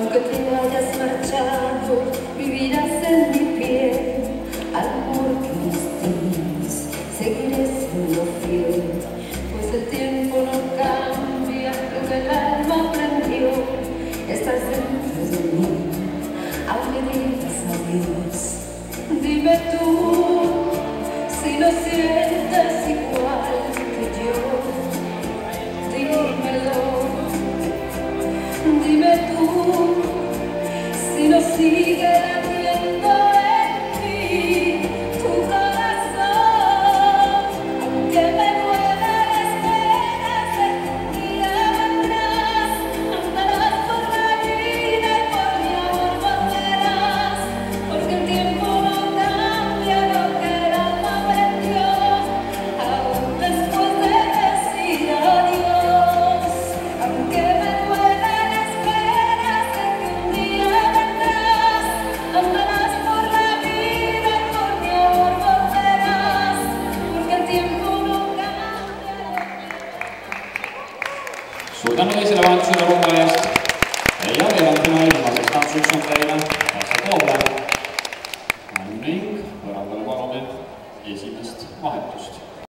Aunque te hayas marchado, vivirás en mi piel. Al amor que nos tienes, seguiré siendo fiel. Pues el tiempo no cambia lo que el alma aprendió. Estás dentro de mí, aunque digas adiós. Dime tú, si no sientes igual que yo. Dímelo. Dime tú, si no sigue latiendo en mí tu corazón, aunque me duela la espera, sé que un día vendrás, andarás por la vida y por mi amor volverás, porque el tiempo no cambia lo que el alma aprendió, aún después de decir adiós, aunque me duela la espera, sé que un día vendrás, andarás por la vida y por mi amor volverás, porque el tiempo no cambia. Suur tänu teisele vahetusele Rumeest ja järjevalt tema ilmas, et tantsud on teile.